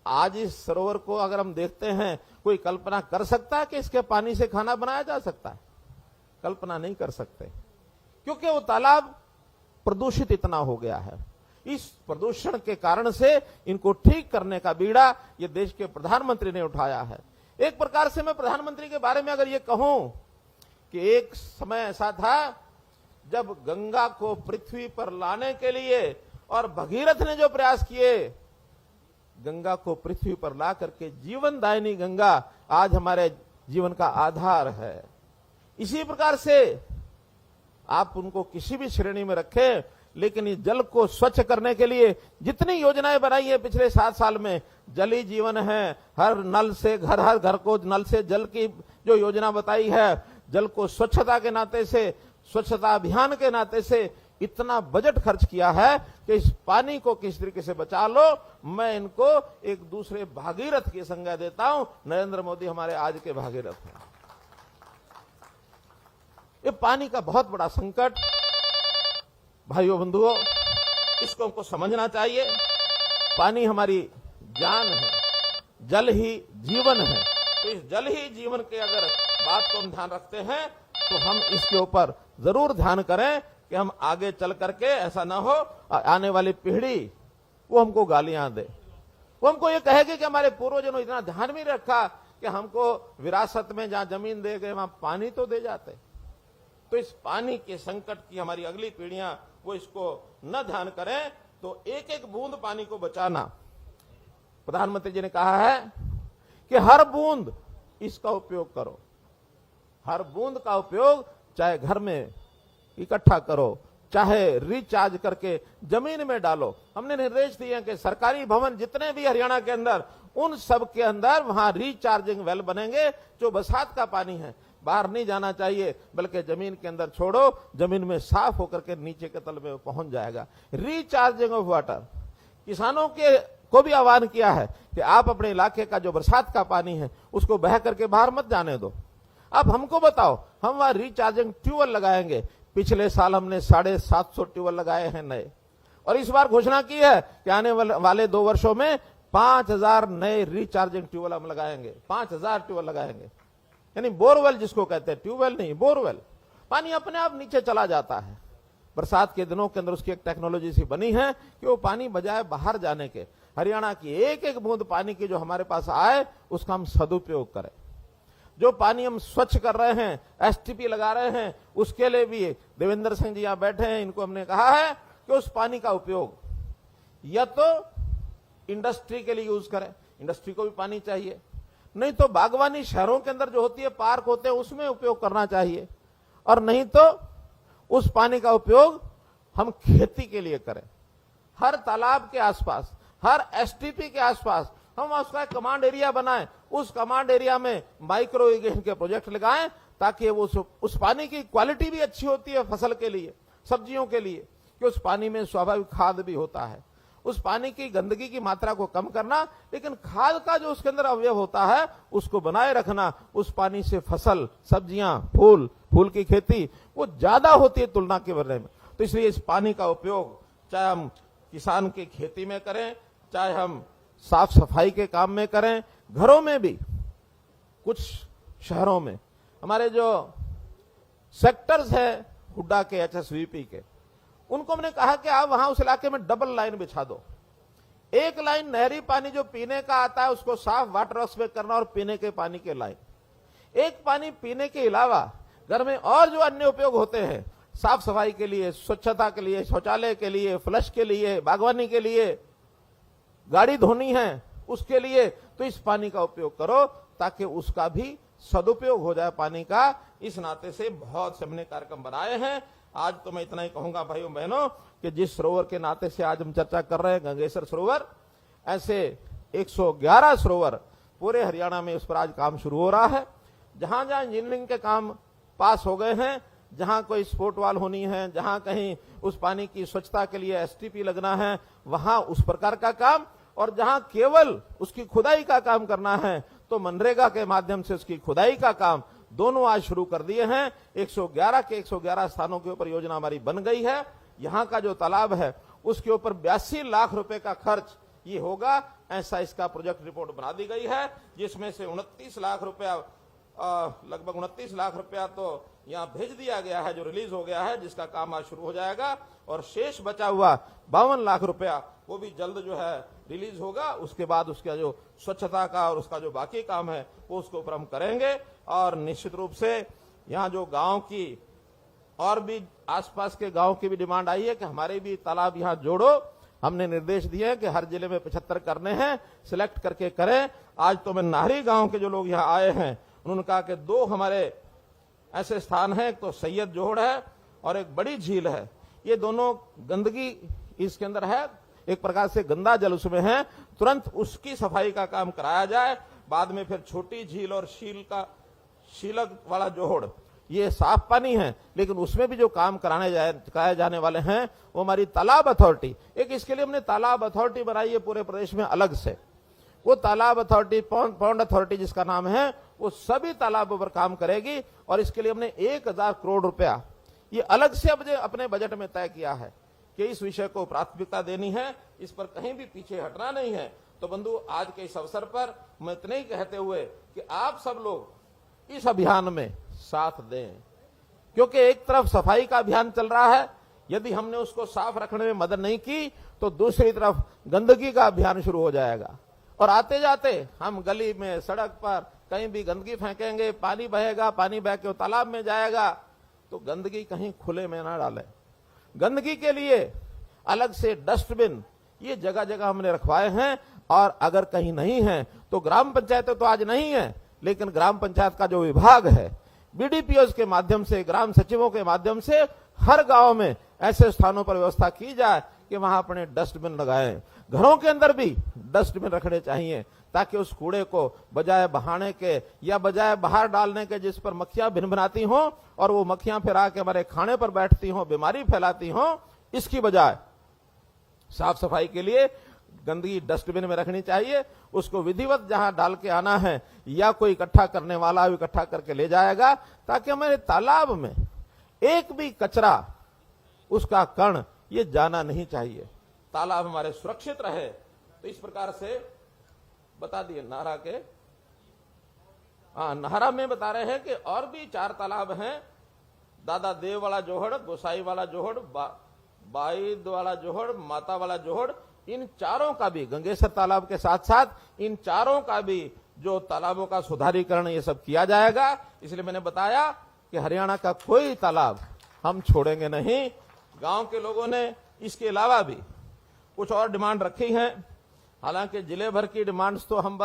आज इस सरोवर को अगर हम देखते हैं, कोई कल्पना कर सकता है कि इसके पानी से खाना बनाया जा सकता है? कल्पना नहीं कर सकते, क्योंकि वो तालाब प्रदूषित इतना हो गया है। इस प्रदूषण के कारण से इनको ठीक करने का बीड़ा ये देश के प्रधानमंत्री ने उठाया है। एक प्रकार से मैं प्रधानमंत्री के बारे में अगर ये कहूं कि एक समय ऐसा था जब गंगा को पृथ्वी पर लाने के लिए और भगीरथ ने जो प्रयास किए, गंगा को पृथ्वी पर ला करके जीवनदायिनी गंगा आज हमारे जीवन का आधार है। इसी प्रकार से आप उनको किसी भी श्रेणी में रखें, लेकिन इस जल को स्वच्छ करने के लिए जितनी योजनाएं बनाई है पिछले 7 साल में, जल ही जीवन है, हर नल से हर घर को नल से जल की जो योजना बताई है, जल को स्वच्छता के नाते से, स्वच्छता अभियान के नाते से इतना बजट खर्च किया है कि इस पानी को किस तरीके से बचा लो। मैं इनको एक दूसरे भागीरथ की संज्ञा देता हूं। नरेंद्र मोदी हमारे आज के भागीरथ हैं। ये पानी का बहुत बड़ा संकट, भाइयों बंधुओं, इसको हमको समझना चाहिए। पानी हमारी जान है, जल ही जीवन है। तो इस जल ही जीवन के अगर बात को हम ध्यान रखते हैं तो हम इसके ऊपर जरूर ध्यान करें कि हम आगे चल करके ऐसा ना हो आने वाली पीढ़ी वो हमको गालियां दे, वो हमको ये कहेगी कि हमारे पूर्वजों ने इतना ध्यान भी रखा कि हमको विरासत में जहां जमीन दे गए वहां पानी तो दे जाते। तो इस पानी के संकट की हमारी अगली पीढ़ियां वो इसको न ध्यान करें। तो एक एक बूंद पानी को बचाना, प्रधानमंत्री जी ने कहा है कि हर बूंद इसका उपयोग करो, हर बूंद का उपयोग चाहे घर में इकट्ठा करो, चाहे रिचार्ज करके जमीन में डालो। हमने निर्देश दिए हैं कि सरकारी भवन जितने भी हरियाणा के अंदर, उन सब के अंदर वहां रिचार्जिंग वेल बनेंगे। जो बरसात का पानी है बाहर नहीं जाना चाहिए, बल्कि जमीन के अंदर छोड़ो, जमीन में साफ होकर के नीचे के तल में पहुंच जाएगा। रिचार्जिंग ऑफ वाटर, किसानों के को भी आह्वान किया है कि आप अपने इलाके का जो बरसात का पानी है उसको बह करके बाहर मत जाने दो। अब हमको बताओ, हम वहां रिचार्जिंग ट्यूबवेल लगाएंगे। पिछले साल हमने 750 ट्यूबवेल लगाए हैं नए, और इस बार घोषणा की है कि आने वाले 2 वर्षों में 5000 नए रिचार्जिंग ट्यूबवेल हम लगाएंगे। 5000 ट्यूबवेल लगाएंगे, यानी बोरवेल जिसको कहते हैं, ट्यूबवेल नहीं, बोरवेल। पानी अपने आप नीचे चला जाता है। बरसात के दिनों के अंदर उसकी एक टेक्नोलॉजी सी बनी है कि वो पानी बजाय बाहर जाने के, हरियाणा की एक एक बूंद पानी की जो हमारे पास आए उसका हम सदुपयोग करें। जो पानी हम स्वच्छ कर रहे हैं, एसटीपी लगा रहे हैं, उसके लिए भी देवेंद्र सिंह जी यहां बैठे हैं, इनको हमने कहा है कि उस पानी का उपयोग या तो इंडस्ट्री के लिए यूज करें, इंडस्ट्री को भी पानी चाहिए, नहीं तो बागवानी शहरों के अंदर जो होती है, पार्क होते हैं, उसमें उपयोग करना चाहिए, और नहीं तो उस पानी का उपयोग हम खेती के लिए करें। हर तालाब के आसपास, हर एसटीपी के आसपास हम उसका कमांड एरिया बनाएं, उस कमांड एरिया में माइक्रो इरिगेशन के प्रोजेक्ट लगाएं, ताकि वो उस पानी की क्वालिटी भी अच्छी होती है फसल के लिए, सब्जियों के लिए, कि उस पानी में स्वाभाविक खाद भी होता है। उस पानी की गंदगी की मात्रा को कम करना, लेकिन खाद का जो उसके अंदर अवयव होता है उसको बनाए रखना। उस पानी से फसल, सब्जियां, फूल की खेती वो ज्यादा होती है तुलना के बारे में। तो इसलिए इस पानी का उपयोग चाहे हम किसान की खेती में करें, चाहे हम साफ सफाई के काम में करें, घरों में भी। कुछ शहरों में हमारे जो सेक्टर्स है हुड्डा के, एचएसवीपी के, उनको हमने कहा कि आप वहां उस इलाके में डबल लाइन बिछा दो। एक लाइन नहरी पानी जो पीने का आता है उसको साफ वाटर वर्क्स में करना, और पीने के पानी के लाइन, एक पानी पीने के अलावा घर में और जो अन्य उपयोग होते हैं, साफ सफाई के लिए, स्वच्छता के लिए, शौचालय के लिए, फ्लश के लिए, बागवानी के लिए, गाड़ी धोनी है उसके लिए, तो इस पानी का उपयोग करो ताकि उसका भी सदुपयोग हो जाए पानी का। इस नाते से बहुत से हमने कार्यक्रम बनाए हैं। आज तो मैं इतना ही कहूंगा भाइयों बहनों कि जिस सरोवर के नाते से आज हम चर्चा कर रहे हैं, गंगेश्वर सरोवर, ऐसे 111 सरोवर पूरे हरियाणा में उस पर आज काम शुरू हो रहा है। जहां जहां इंजीनियरिंग के काम पास हो गए हैं, जहां कोई स्पोर्ट वाल होनी है, जहां कहीं उस पानी की स्वच्छता के लिए एसटीपी लगना है, वहां उस प्रकार का काम, और जहां केवल उसकी खुदाई का काम करना है तो मनरेगा के माध्यम से उसकी खुदाई का काम दोनों आज शुरू कर दिए हैं। 111 के 111 स्थानों के ऊपर योजना हमारी बन गई है। यहां का जो तालाब है उसके ऊपर 82 लाख रुपए का खर्च ये होगा, ऐसा इसका प्रोजेक्ट रिपोर्ट बना दी गई है, जिसमें से 29 लाख रुपया, लगभग 29 लाख रुपया तो यहां भेज दिया गया है, जो रिलीज हो गया है, जिसका काम आज शुरू हो जाएगा, और शेष बचा हुआ 52 लाख रुपया वो भी जल्द जो है रिलीज होगा। उसके बाद उसका जो स्वच्छता का और उसका जो बाकी काम है वो उसके ऊपर हम करेंगे। और निश्चित रूप से यहाँ जो गांव की और भी आसपास के गांव की भी डिमांड आई है कि हमारे भी तालाब यहाँ जोड़ो। हमने निर्देश दिए हैं कि हर जिले में 75 करने हैं, सिलेक्ट करके करें। आज तो मैं नाहरी गांव के जो लोग यहाँ आए हैं उन्होंने कहा कि 2 हमारे ऐसे स्थान हैं, एक तो सैयद जोहड़ है और एक बड़ी झील है। ये दोनों गंदगी इसके अंदर है, एक प्रकार से गंदा जल उसमें है, तुरंत उसकी सफाई का काम कराया जाए। बाद में फिर छोटी झील और शीलक वाला जोहड़, ये साफ पानी है, लेकिन उसमें भी जो काम कराए जाने वाले हैं वो हमारी तालाब अथॉरिटी, एक इसके लिए हमने तालाब अथॉरिटी बनाई है पूरे प्रदेश में अलग से। वो तालाब अथॉरिटी, पौंड अथॉरिटी जिसका नाम है, वो सभी तालाबों पर काम करेगी और इसके लिए हमने 1000 करोड़ रुपया ये अलग से अपने बजट में तय किया है कि इस विषय को प्राथमिकता देनी है, इस पर कहीं भी पीछे हटना नहीं है। तो बंधु, आज के इस अवसर पर मैं इतने ही कहते हुए कि आप सब लोग इस अभियान में साथ दें, क्योंकि एक तरफ सफाई का अभियान चल रहा है, यदि हमने उसको साफ रखने में मदद नहीं की तो दूसरी तरफ गंदगी का अभियान शुरू हो जाएगा और आते जाते हम गली में, सड़क पर कहीं भी गंदगी फेंकेंगे, पानी बहेगा, पानी बह के तालाब में जाएगा, तो गंदगी कहीं खुले में ना डालें। गंदगी के लिए अलग से डस्टबिन ये जगह जगह हमने रखवाए हैं और अगर कहीं नहीं है तो ग्राम पंचायतें तो आज नहीं है, लेकिन ग्राम पंचायत का जो विभाग है, बीडीपीओ के माध्यम से, ग्राम सचिवों के माध्यम से हर गांव में ऐसे स्थानों पर व्यवस्था की जाए कि वहां अपने डस्टबिन लगाएं। घरों के अंदर भी डस्टबिन रखने चाहिए ताकि उस कूड़े को बजाय बहाने के या बजाय बाहर डालने के, जिस पर मक्खियां भिनभिनाती हों और वो मक्खियां फिर आके हमारे खाने पर बैठती हों, बीमारी फैलाती हों, इसकी बजाय साफ सफाई के लिए गंदगी डस्टबिन में रखनी चाहिए। उसको विधिवत जहां डाल के आना है या कोई इकट्ठा करने वाला इकट्ठा करके ले जाएगा, ताकि हमारे तालाब में एक भी कचरा, उसका कण ये जाना नहीं चाहिए, तालाब हमारे सुरक्षित रहे। तो इस प्रकार से बता दिए नाहरा के, नाहरा में बता रहे हैं कि और भी 4 तालाब हैं, दादा देव वाला जोहड़, गोसाई वाला जोहड़, बाईद वाला जोहड़, माता वाला जोहड़, इन चारों का भी, गंगेसर तालाब के साथ साथ इन चारों का भी जो तालाबों का सुधारीकरण ये सब किया जाएगा। इसलिए मैंने बताया कि हरियाणा का कोई तालाब हम छोड़ेंगे नहीं। गांव के लोगों ने इसके अलावा भी कुछ और डिमांड रखी है, हालांकि जिले भर की डिमांड्स तो हम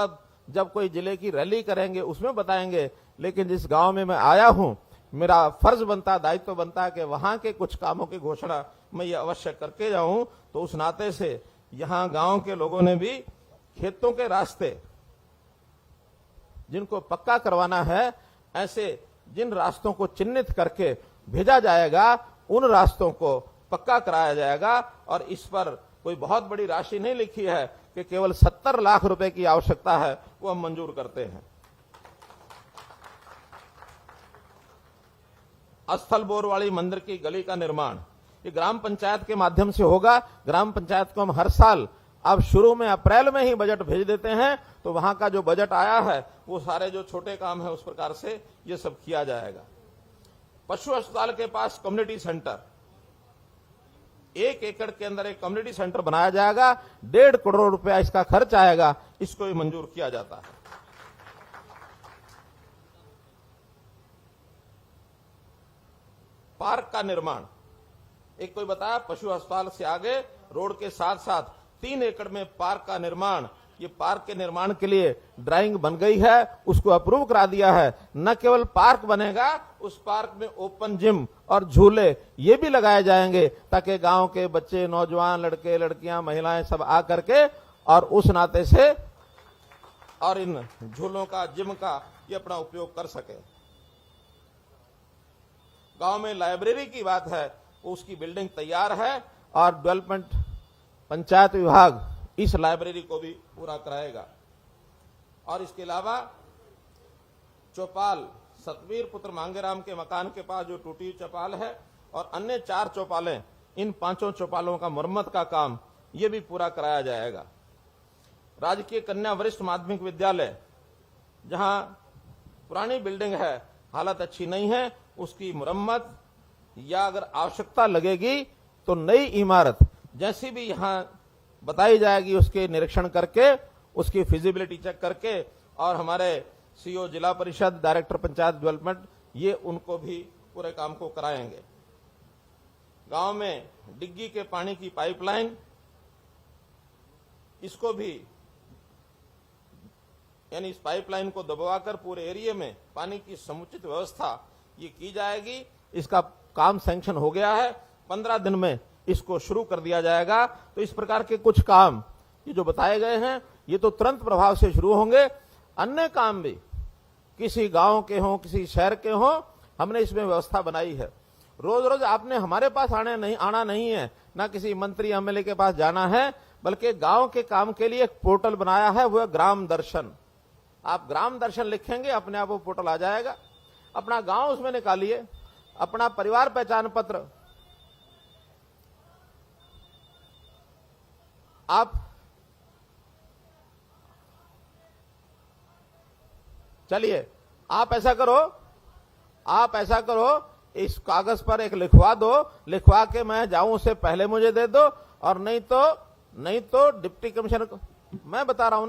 जब कोई जिले की रैली करेंगे उसमें बताएंगे, लेकिन जिस गांव में मैं आया हूं, मेरा फर्ज बनता, दायित्व बनता कि वहां के कुछ कामों की घोषणा मैं ये अवश्य करके जाऊं। तो उस नाते से यहां गांव के लोगों ने भी खेतों के रास्ते जिनको पक्का करवाना है, ऐसे जिन रास्तों को चिन्हित करके भेजा जाएगा, उन रास्तों को पक्का कराया जाएगा। और इस पर कोई बहुत बड़ी राशि नहीं लिखी है कि केवल 70 लाख रुपए की आवश्यकता है, वो हम मंजूर करते हैं। स्थल बोरवाड़ी मंदिर की गली का निर्माण ये ग्राम पंचायत के माध्यम से होगा। ग्राम पंचायत को हम हर साल, अब शुरू में अप्रैल में ही बजट भेज देते हैं, तो वहां का जो बजट आया है वो सारे जो छोटे काम है उस प्रकार से ये सब किया जाएगा। पशु अस्पताल के पास कम्युनिटी सेंटर, 1 एकड़ के अंदर एक कम्युनिटी सेंटर बनाया जाएगा, 1.5 करोड़ रुपया इसका खर्च आएगा, इसको भी मंजूर किया जाता है। पार्क का निर्माण, एक कोई बताया पशु अस्पताल से आगे रोड के साथ साथ 3 एकड़ में पार्क का निर्माण, ये पार्क के निर्माण के लिए ड्राइंग बन गई है, उसको अप्रूव करा दिया है। न केवल पार्क बनेगा, उस पार्क में ओपन जिम और झूले ये भी लगाए जाएंगे, ताकि गांव के बच्चे, नौजवान, लड़के लड़कियां, महिलाएं सब आ करके और उस नाते से और इन झूलों का, जिम का ये अपना उपयोग कर सके। गांव में लाइब्रेरी की बात है, उसकी बिल्डिंग तैयार है और डेवलपमेंट पंचायत विभाग इस लाइब्रेरी को भी पूरा कराएगा। और इसके अलावा चौपाल, सतवीर पुत्र मांगेराम के मकान के पास जो टूटी चौपाल है और अन्य 4 चौपालें, इन 5 चौपालों का मरम्मत का काम ये भी पूरा कराया जाएगा। राजकीय कन्या वरिष्ठ माध्यमिक विद्यालय, जहां पुरानी बिल्डिंग है, हालत अच्छी नहीं है, उसकी मुरम्मत या अगर आवश्यकता लगेगी तो नई इमारत जैसी भी यहां बताई जाएगी उसके निरीक्षण करके, उसकी फिजिबिलिटी चेक करके, और हमारे सीओ जिला परिषद, डायरेक्टर पंचायत डेवलपमेंट, ये उनको भी पूरे काम को कराएंगे। गांव में डिग्गी के पानी की पाइपलाइन, इसको भी, यानी इस पाइपलाइन को दबवाकर पूरे एरिया में पानी की समुचित व्यवस्था ये की जाएगी। इसका काम सैंक्शन हो गया है, 15 दिन में इसको शुरू कर दिया जाएगा। तो इस प्रकार के कुछ काम ये जो बताए गए हैं ये तो तुरंत प्रभाव से शुरू होंगे। अन्य काम भी किसी गांव के हों, किसी शहर के हों, हमने इसमें व्यवस्था बनाई है। रोज रोज आपने हमारे पास आना नहीं है, ना किसी मंत्री एमएलए के पास जाना है, बल्कि गांव के काम के लिए एक पोर्टल बनाया है, वो है ग्राम दर्शन। आप ग्राम दर्शन लिखेंगे, अपने आप वो पोर्टल आ जाएगा। अपना गांव उसमें निकालिए, अपना परिवार पहचान पत्र आप चलिए, आप ऐसा करो, इस कागज पर एक लिखवा दो, लिखवा के मैं जाऊं उससे पहले मुझे दे दो, और नहीं तो डिप्टी कमिश्नर को। मैं बता रहा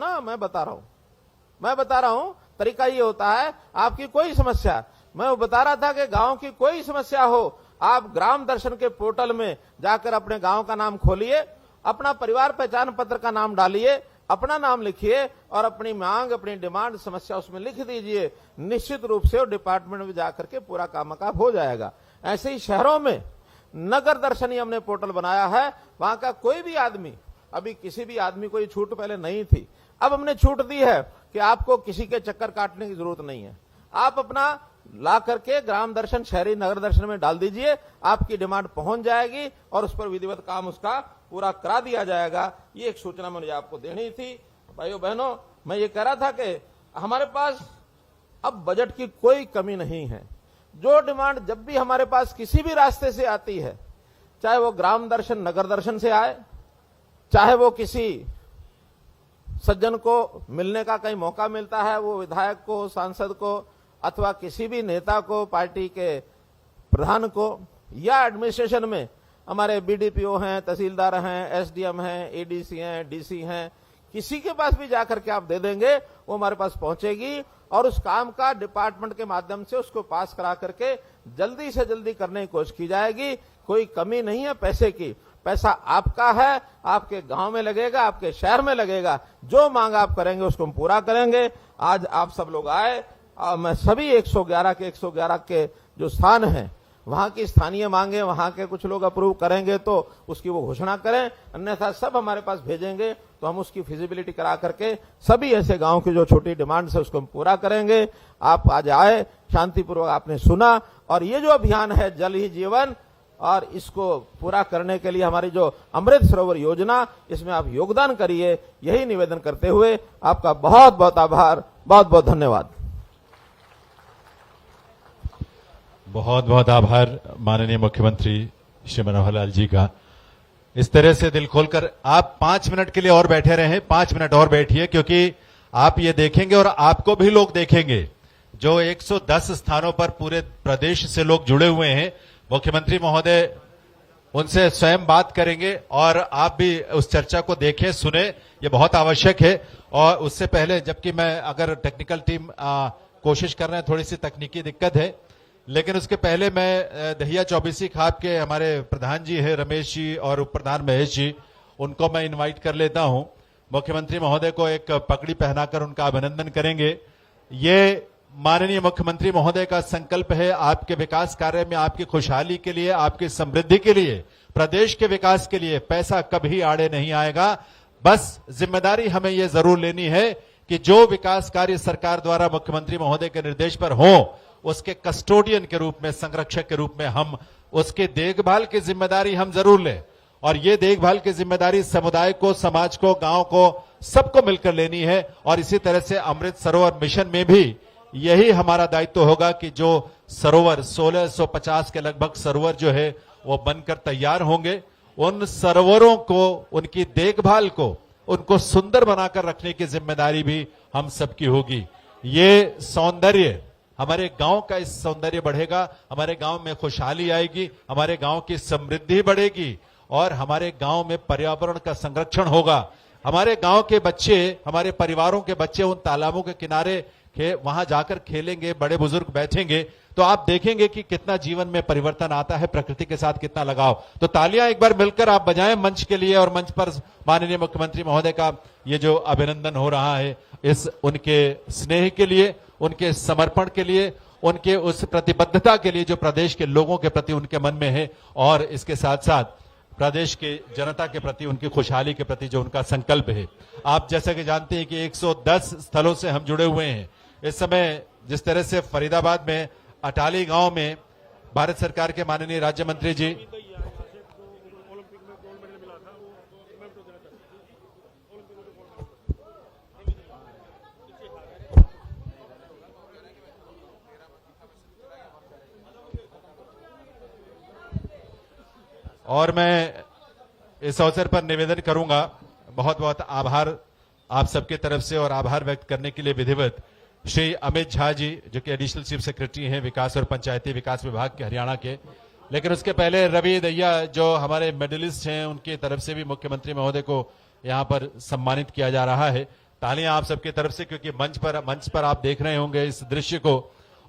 हूं तरीका ये होता है। आपकी कोई समस्या, मैं वो बता रहा था कि गांव की कोई समस्या हो, आप ग्राम दर्शन के पोर्टल में जाकर अपने गांव का नाम खोलिए, अपना परिवार पहचान पत्र का नाम डालिए, अपना नाम लिखिए और अपनी मांग, अपनी डिमांड, समस्या उसमें लिख दीजिए। निश्चित रूप से वो डिपार्टमेंट में जाकर के पूरा कामकाज हो जाएगा। ऐसे ही शहरों में नगर दर्शन ही हमने पोर्टल बनाया है। वहां का कोई भी आदमी, अभी किसी भी आदमी को ये छूट पहले नहीं थी, अब हमने छूट दी है कि आपको किसी के चक्कर काटने की जरूरत नहीं है। आप अपना ला करके ग्राम दर्शन, शहरी नगर दर्शन में डाल दीजिए, आपकी डिमांड पहुंच जाएगी और उस पर विधिवत काम उसका पूरा करा दिया जाएगा। ये एक सूचना मुझे आपको देनी थी। भाइयों बहनों, मैं ये कह रहा था कि हमारे पास अब बजट की कोई कमी नहीं है। जो डिमांड जब भी हमारे पास किसी भी रास्ते से आती है, चाहे वो ग्राम दर्शन, नगर दर्शन से आए, चाहे वो किसी सज्जन को मिलने का कहीं मौका मिलता है, वो विधायक को, सांसद को, अथवा किसी भी नेता को, पार्टी के प्रधान को, या एडमिनिस्ट्रेशन में हमारे बीडीपीओ हैं, तहसीलदार हैं, एसडीएम हैं, एडीसी हैं, डीसी हैं, किसी के पास भी जाकर के आप दे देंगे, वो हमारे पास पहुंचेगी और उस काम का डिपार्टमेंट के माध्यम से उसको पास करा करके जल्दी से जल्दी करने की कोशिश की जाएगी। कोई कमी नहीं है पैसे की। पैसा आपका है, आपके गांव में लगेगा, आपके शहर में लगेगा। जो मांग आप करेंगे उसको हम पूरा करेंगे। आज आप सब लोग आए, मैं सभी 111 के जो स्थान हैं, वहां की स्थानीय मांगे, वहां के कुछ लोग अप्रूव करेंगे तो उसकी वो घोषणा करें, अन्यथा सब हमारे पास भेजेंगे तो हम उसकी फिजिबिलिटी करा करके सभी ऐसे गांव की जो छोटी डिमांड है उसको हम पूरा करेंगे। आप आज आए, शांतिपूर्वक आपने सुना, और ये जो अभियान है जल ही जीवन, और इसको पूरा करने के लिए हमारी जो अमृत सरोवर योजना, इसमें आप योगदान करिए, यही निवेदन करते हुए आपका बहुत बहुत आभार, बहुत बहुत धन्यवाद। बहुत बहुत आभार माननीय मुख्यमंत्री श्री मनोहर लाल जी का। इस तरह से दिल खोलकर आप 5 मिनट के लिए और बैठे रहे, 5 मिनट और बैठिए, क्योंकि आप ये देखेंगे और आपको भी लोग देखेंगे। जो 110 स्थानों पर पूरे प्रदेश से लोग जुड़े हुए हैं, मुख्यमंत्री महोदय उनसे स्वयं बात करेंगे और आप भी उस चर्चा को देखें, सुने, ये बहुत आवश्यक है। और उससे पहले, जबकि मैं अगर टेक्निकल टीम कोशिश कर रहे हैं, थोड़ी सी तकनीकी दिक्कत है, लेकिन उसके पहले मैं दहिया चौबीसी खाप के हमारे प्रधान जी हैं रमेश जी और उप प्रधान महेश जी, उनको मैं इनवाइट कर लेता हूं। मुख्यमंत्री महोदय को एक पगड़ी पहनाकर उनका अभिनंदन करेंगे। ये माननीय मुख्यमंत्री महोदय का संकल्प है आपके विकास कार्य में, आपकी खुशहाली के लिए, आपकी समृद्धि के लिए, प्रदेश के विकास के लिए। पैसा कभी आड़े नहीं आएगा। बस जिम्मेदारी हमें यह जरूर लेनी है कि जो विकास कार्य सरकार द्वारा मुख्यमंत्री महोदय के निर्देश पर हो, उसके कस्टोडियन के रूप में, संरक्षक के रूप में हम उसके देखभाल की जिम्मेदारी हम जरूर लें। और ये देखभाल की जिम्मेदारी समुदाय को, समाज को, गांव को, सबको मिलकर लेनी है। और इसी तरह से अमृत सरोवर मिशन में भी यही हमारा दायित्व होगा कि जो सरोवर 1650 के लगभग सरोवर जो है वो बनकर तैयार होंगे, उन सरोवरों को, उनकी देखभाल को, उनको सुंदर बनाकर रखने की जिम्मेदारी भी हम सबकी होगी। ये सौंदर्य, हमारे गांव का इस सौंदर्य बढ़ेगा, हमारे गांव में खुशहाली आएगी, हमारे गांव की समृद्धि बढ़ेगी और हमारे गांव में पर्यावरण का संरक्षण होगा। हमारे गांव के बच्चे, हमारे परिवारों के बच्चे उन तालाबों के किनारे वहां जाकर खेलेंगे, बड़े बुजुर्ग बैठेंगे, तो आप देखेंगे कि कितना जीवन में परिवर्तन आता है, प्रकृति के साथ कितना लगाव। तो तालियां एक बार मिलकर आप बजाएं मंच के लिए, और मंच पर माननीय मुख्यमंत्री महोदय का ये जो अभिनंदन हो रहा है, इस उनके स्नेह के लिए, उनके समर्पण के लिए, उनके उस प्रतिबद्धता के लिए जो प्रदेश के लोगों के प्रति उनके मन में है, और इसके साथ साथ प्रदेश के जनता के प्रति, उनकी खुशहाली के प्रति जो उनका संकल्प है। आप जैसा कि जानते हैं कि 110 स्थलों से हम जुड़े हुए हैं। इस समय जिस तरह से फरीदाबाद में अटाली गांव में भारत सरकार के माननीय राज्य मंत्री जी और मैं इस अवसर पर निवेदन करूंगा, बहुत बहुत आभार आप सबके तरफ से, और आभार व्यक्त करने के लिए विधिवत श्री अमित झा जी जो कि एडिशनल चीफ सेक्रेटरी हैं विकास और पंचायती विकास विभाग के हरियाणा के। लेकिन उसके पहले रवि दहिया जो हमारे मेडलिस्ट हैं उनकी तरफ से भी मुख्यमंत्री महोदय को यहां पर सम्मानित किया जा रहा है। तालियां आप सबकी तरफ से, क्योंकि मंच पर आप देख रहे होंगे इस दृश्य को,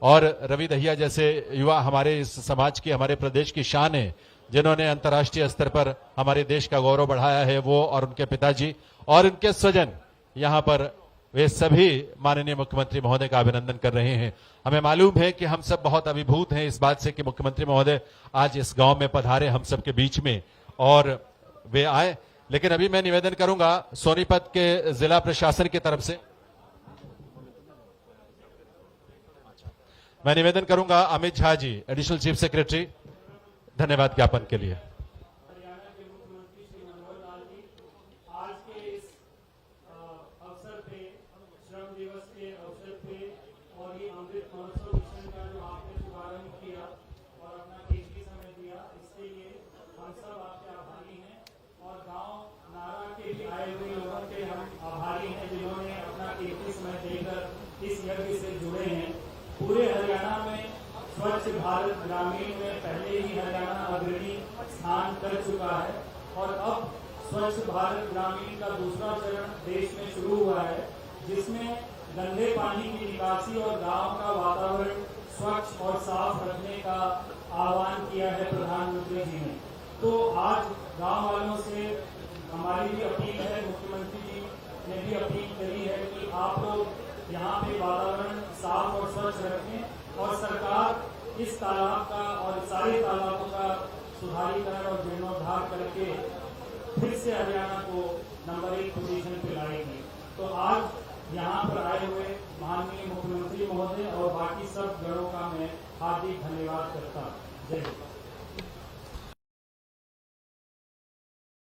और रवि दहिया जैसे युवा हमारे इस समाज की, हमारे प्रदेश की शान है, जिन्होंने अंतर्राष्ट्रीय स्तर पर हमारे देश का गौरव बढ़ाया है, वो और उनके पिताजी और उनके स्वजन यहां पर वे सभी माननीय मुख्यमंत्री महोदय का अभिनंदन कर रहे हैं। हमें मालूम है कि हम सब बहुत अभिभूत हैं इस बात से कि मुख्यमंत्री महोदय आज इस गांव में पधारे हम सबके बीच में और वे आए। लेकिन अभी मैं निवेदन करूंगा सोनीपत के जिला प्रशासन की तरफ से, मैं निवेदन करूंगा अमित झा जी एडिशनल चीफ सेक्रेटरी धन्यवाद ज्ञापन के लिए। हरियाणा के मुख्यमंत्री श्री मनोहर लाल जी, आज के इस अवसर पे, श्रम दिवस के अवसर पे और ये अमृत महोत्सव मिशन का जो आपने शुभारंभ किया और अपना कीमती समय दिया, इसके लिए हम सब आपके आभारी हैं। और गांव नारा के भी आए हुए लोगों के हम आभारी हैं जिन्होंने अपना कीमती समय देकर इस यज्ञ से जुड़े हैं। पूरे हरियाणा में स्वच्छ भारत ग्रामीण में पहले ही हरियाणा अग्रणी स्थान कर चुका है और अब स्वच्छ भारत ग्रामीण का दूसरा चरण देश में शुरू हुआ है, जिसमें गंदे पानी की निकासी और गांव का वातावरण स्वच्छ और साफ रखने का आह्वान किया है प्रधानमंत्री जी ने। तो आज गांव वालों से हमारी भी अपील है, मुख्यमंत्री जी ने भी अपील करी है कि आप लोग यहाँ पे वातावरण साफ और स्वच्छ रखें और सरकार इस तालाब का और सारे तालाबों का सुधारीकरण और जीर्णोद्धार करके फिर से हरियाणा को नंबर 1 पोजीशन पे लाएगी। तो आज यहाँ पर आए हुए माननीय मुख्यमंत्री महोदय और बाकी सब गणों का मैं हार्दिक धन्यवाद करता हूँ। जय हिंद।